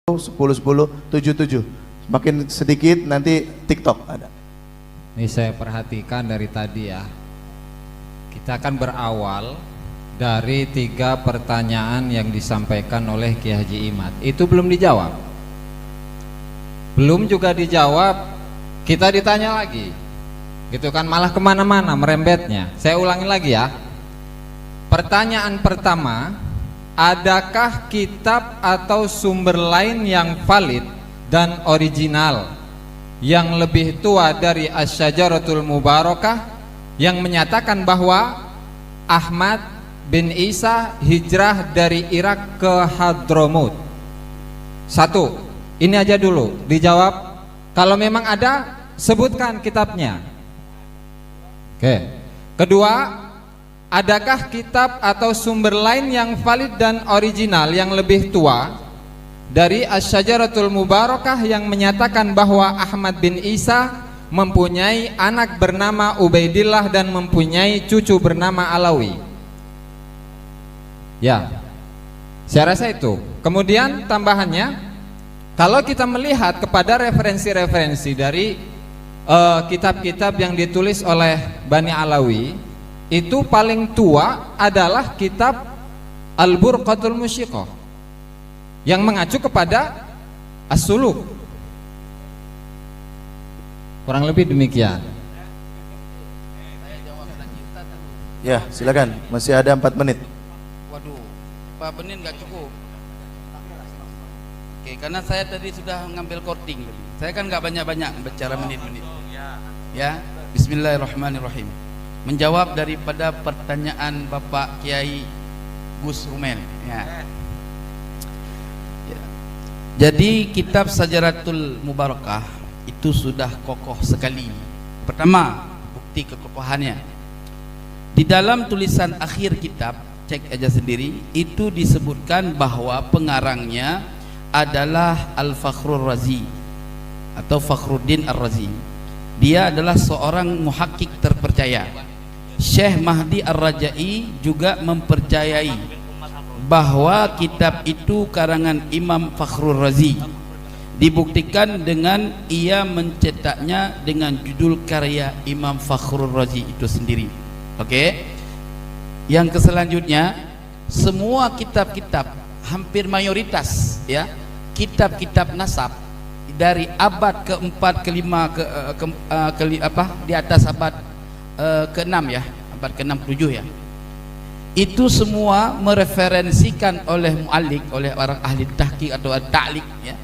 10 77. Semakin sedikit nanti TikTok ada. Ini saya perhatikan dari tadi ya. Kita akan berawal dari 3 pertanyaan yang disampaikan oleh Ki Haji Imad. Itu belum dijawab. Belum juga dijawab, kita ditanya lagi. Gitu kan, malah kemana-mana merembetnya. Saya ulangi lagi ya. Pertanyaan pertama, adakah kitab atau sumber lain yang valid dan original yang lebih tua dari Asy-Syajaratul Mubarakah yang menyatakan bahwa Ahmad bin Isa hijrah dari Irak ke Hadramut? 1. Ini aja dulu dijawab. Kalau memang ada, sebutkan kitabnya. Oke. Kedua, adakah kitab atau sumber lain yang valid dan original yang lebih tua dari Asy-Syajaratul Mubarakah yang menyatakan bahwa Ahmad bin Isa mempunyai anak bernama Ubaidillah dan mempunyai cucu bernama Alawi? Ya, saya rasa itu. Kemudian tambahannya, kalau kita melihat kepada referensi-referensi dari kitab-kitab yang ditulis oleh Bani Alawi, itu paling tua adalah kitab Al-Burqatul Musyiqah yang mengacu kepada As-Suluk. Kurang lebih demikian. Ya, silakan. Masih ada 4 menit. Waduh, 4 menit nggak cukup. Oke, karena saya tadi sudah ngambil korting. Saya kan nggak banyak-banyak bicara menit-menit. Ya, Bismillahirrahmanirrahim. Menjawab daripada pertanyaan Bapak Kiai Gus Rumel. Ya. Jadi kitab Syajaratul Mubarakah itu sudah kokoh sekali. Pertama, bukti kekokohannya. Di dalam tulisan akhir kitab, cek aja sendiri, itu disebutkan bahwa pengarangnya adalah Al-Fakhrur Razi atau Fakhruddin Ar-Razi. Dia adalah seorang muhakkik terpercaya. Syekh Mahdi Ar-Rajai juga mempercayai bahwa kitab itu karangan Imam Fakhrur Razi. Dibuktikan dengan ia mencetaknya dengan judul karya Imam Fakhrur Razi itu sendiri. Oke. Yang selanjutnya, semua kitab-kitab, hampir mayoritas ya, kitab-kitab nasab dari abad ke-4, ke-5, di atas abad ke-6 ya, abad ke-6, 7 ya, itu semua mereferensikan oleh mu'allik, oleh orang ahli tahqiq atau ta'liq ya,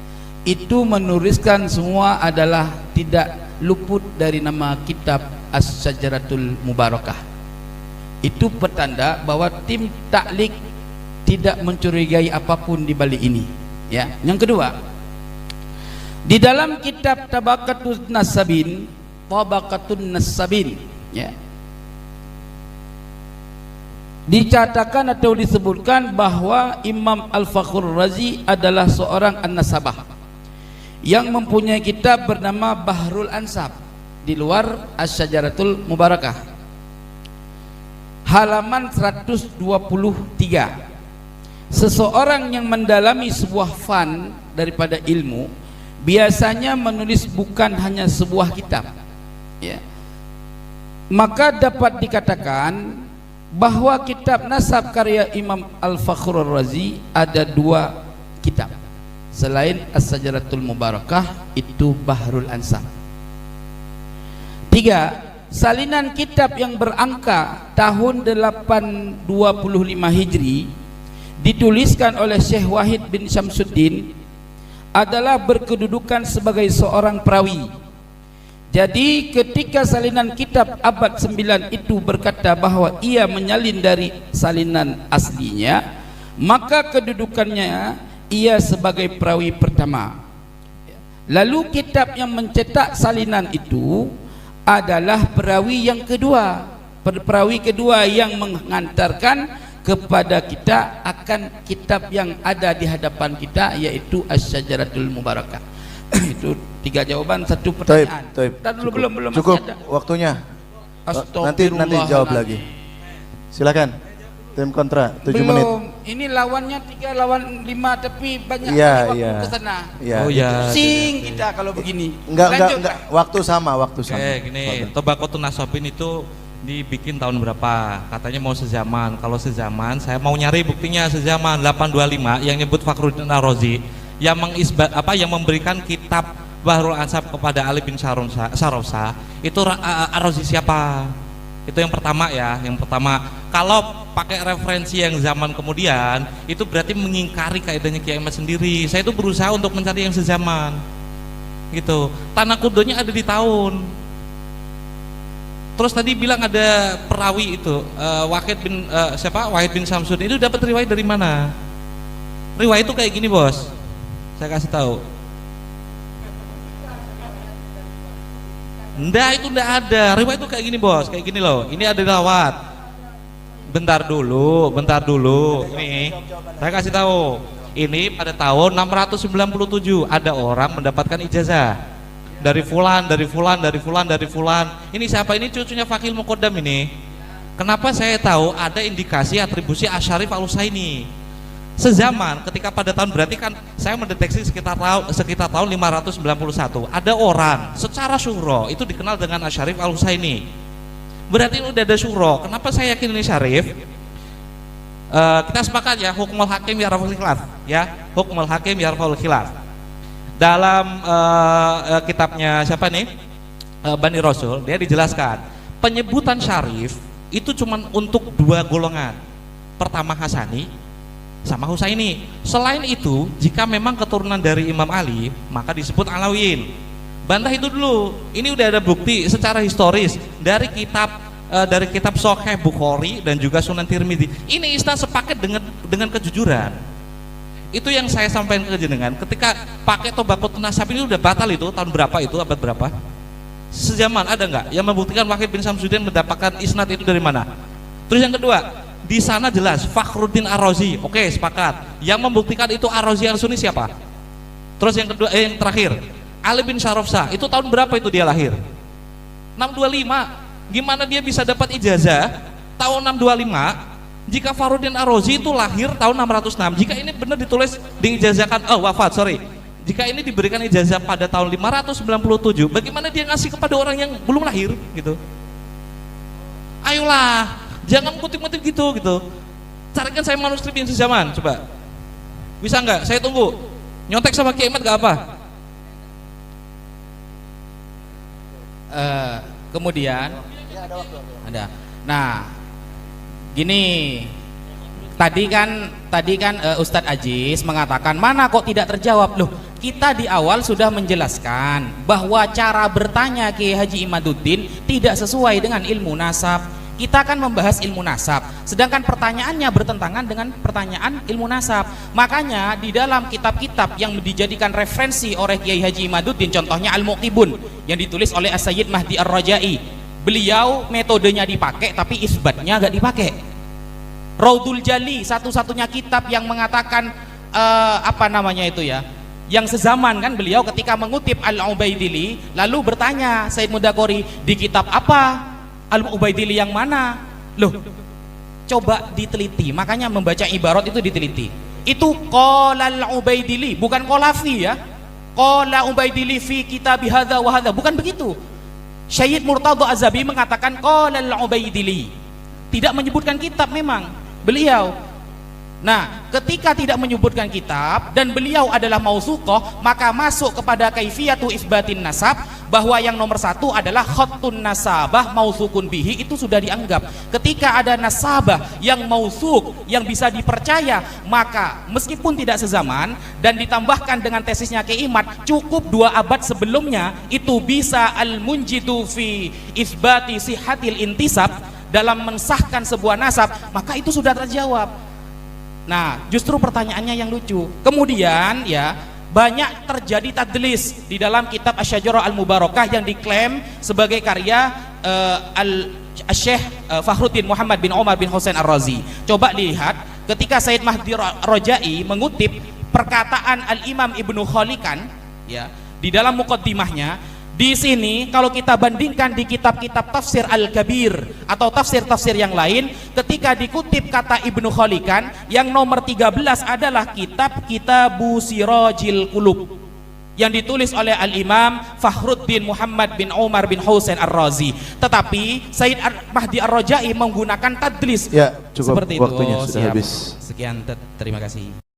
itu menuliskan semua adalah tidak luput dari nama kitab Asy-Syajaratul Mubarakah. Itu petanda bahwa tim ta'liq tidak mencurigai apapun di balik ini ya. Yang kedua, di dalam kitab Tabaqatun Nasabin ya, dicatatkan atau disebutkan bahwa Imam Al-Fakhrur Razi adalah seorang an-nasabah yang mempunyai kitab bernama Bahrul Ansab di luar Asy-Syajaratul Mubarakah, halaman 123. Seseorang yang mendalami sebuah fan daripada ilmu biasanya menulis bukan hanya sebuah kitab ya. Maka dapat dikatakan bahwa kitab nasab karya Imam Al-Fakhrur Razi ada 2 kitab selain As-Syajaratul Mubarakah, itu Bahrul Ansab. 3. Salinan kitab yang berangka tahun 825 Hijri dituliskan oleh Syekh Wahid bin Syamsuddin adalah berkedudukan sebagai seorang perawi. Jadi ketika salinan kitab abad 9 itu berkata bahwa ia menyalin dari salinan aslinya, maka kedudukannya ia sebagai perawi pertama. Lalu kitab yang mencetak salinan itu adalah perawi yang kedua, perawi kedua yang mengantarkan kepada kita akan kitab yang ada di hadapan kita, yaitu Asy-Syajaratul Mubarakah. Itu 3 jawaban, 1 pertanyaan. Belum cukup masih ada. waktunya. Nanti jawab lagi. Silakan. Tim kontra 7 menit. ini lawannya 3 lawan 5 tapi banyak Iya, waktu iya. ke sana. Iya. Oh iya. Pusing kita kalau begini. Enggak, Lanjut, waktu sama. Oke, gini, Tobaqutun Nasabin itu dibikin tahun berapa? Katanya mau sezaman. Kalau sezaman, saya mau nyari buktinya sezaman 825 yang nyebut Fakhruddin Ar-Razi yang yang memberikan kitab Bahrul Ansab kepada Ali bin Sarofsa. Itu Ar-Razi siapa? Itu yang pertama ya, yang pertama. Kalau pakai referensi yang zaman kemudian, itu berarti mengingkari kaidahnya Kiai Ahmad sendiri. Saya itu berusaha untuk mencari yang sezaman. Gitu. Tanah kudonya ada di tahun. Terus tadi bilang ada perawi itu, Wahid bin Samsudin itu dapat riwayat dari mana? Riwayat itu kayak gini, Bos. Saya kasih tahu. Itu enggak ada. Riwayat itu kayak gini, Bos. Kayak gini loh. Ini ada lawat. Bentar dulu. Ini saya kasih tahu. Ini pada tahun 697 ada orang mendapatkan ijazah dari fulan. Ini siapa? Ini cucunya Fakil Muqaddam ini. Kenapa saya tahu ada indikasi atribusi Asyarif Al-Husaini? Sezaman ketika pada tahun, berarti kan saya mendeteksi sekitar tahun 591 ada orang secara syuro itu dikenal dengan Asyarif Al-Husaini. Berarti udah ada syuro. Kenapa saya yakin ini Syarif? Kita sepakat ya, Hukmul Hakim Yarfa'ul Khilaf ya, Hukmul Hakim Yarfa'ul Khilaf. Dalam kitabnya siapa nih? Bani Rasul, dia dijelaskan penyebutan Syarif itu cuma untuk 2 golongan. Pertama Hasani sama Husaini. Selain itu, jika memang keturunan dari Imam Ali, maka disebut Alawiyin. Bantah itu dulu. Ini udah ada bukti secara historis dari kitab Sahih Bukhari dan juga Sunan Tirmidzi. Ini isnad sepaket dengan kejujuran. Itu yang saya sampaikan ke jenengan. Ketika pakai Tobaqutun Nasab ini udah batal itu tahun berapa itu? Abad berapa? Sezaman ada nggak yang membuktikan Wahid bin Samsudin mendapatkan isnad itu dari mana? Terus yang kedua, di sana jelas Fakhruddin Ar-Razi. Oke, sepakat. Yang membuktikan itu Ar-Razi Al-Sunni siapa? Terus yang kedua, yang terakhir, Ali bin Sarofsa. Itu tahun berapa itu dia lahir? 625. Gimana dia bisa dapat ijazah tahun 625 jika Fakhruddin Ar-Razi itu lahir tahun 606? Jika ini benar ditulis diijazahkan, jika ini diberikan ijazah pada tahun 597, bagaimana dia ngasih kepada orang yang belum lahir gitu? Ayolah, jangan kutip-kutip gitu. Carikan saya manuskrip yang sezaman, coba. Bisa nggak? Saya tunggu. Nyontek sama Kiai Ahmad nggak apa? Kemudian ada. Nah, gini. Tadi kan Ustadz Aziz mengatakan mana kok tidak terjawab. Loh, kita di awal sudah menjelaskan bahwa cara bertanya Kiai Haji Imaduddin tidak sesuai dengan ilmu nasab. Kita akan membahas ilmu nasab, sedangkan pertanyaannya bertentangan dengan pertanyaan ilmu nasab. Makanya di dalam kitab-kitab yang dijadikan referensi oleh Kiai Haji Imaduddin, contohnya Al-Muqtibun yang ditulis oleh As-Sayyid Mahdi Ar-Rajai, beliau metodenya dipakai tapi isbatnya gak dipakai. Raudul Jali, satu-satunya kitab yang mengatakan yang sezaman kan, beliau ketika mengutip Al-Ubaidili lalu bertanya Said Mudakori, di kitab apa Al-Ubaidili yang mana? Loh, coba diteliti. Makanya membaca ibarat itu diteliti. Itu qala Al-Ubaidili, bukan qalafi ya. Qala Ubaidili fi kitab hadza wa hadza, bukan begitu. Syed Murtadha Az-Zabi mengatakan qala Al-Ubaidili. Tidak menyebutkan kitab memang beliau. Nah, ketika tidak menyebutkan kitab dan beliau adalah mausuqah, maka masuk kepada kaifiyatu isbatin nasab, bahwa yang nomor 1 adalah khattun nasabah mausukun bihi. Itu sudah dianggap ketika ada nasabah yang mausuk, yang bisa dipercaya, maka meskipun tidak sezaman dan ditambahkan dengan tesisnya Kiai Imad, cukup 2 abad sebelumnya, itu bisa al-munjidu fi isbati sihatil intisab, dalam mensahkan sebuah nasab, maka itu sudah terjawab. Nah, justru pertanyaannya yang lucu. Kemudian ya, banyak terjadi tadlis di dalam kitab Asy-Syajarah Al-Mubarakah yang diklaim sebagai karya Syekh Fakhruddin Muhammad bin Umar bin Husain Ar-Razi. Coba dilihat ketika Said Mahdi Rajai mengutip perkataan Al-Imam Ibnu Khalikan ya, di dalam muqaddimahnya, Di sini kalau kita bandingkan di kitab-kitab tafsir Al-Kabir atau tafsir-tafsir yang lain, ketika dikutip kata Ibnu Khalikan, yang nomor 13 adalah kitab Kitabu Sirajil Qulub yang ditulis oleh Al-Imam Fakhruddin Muhammad bin Umar bin Husain Ar-Razi. Tetapi Said Mahdi Ar-Rajai menggunakan tadlis. Ya, cukup Seperti itu. waktunya sudah Siap. habis. Sekian, terima kasih.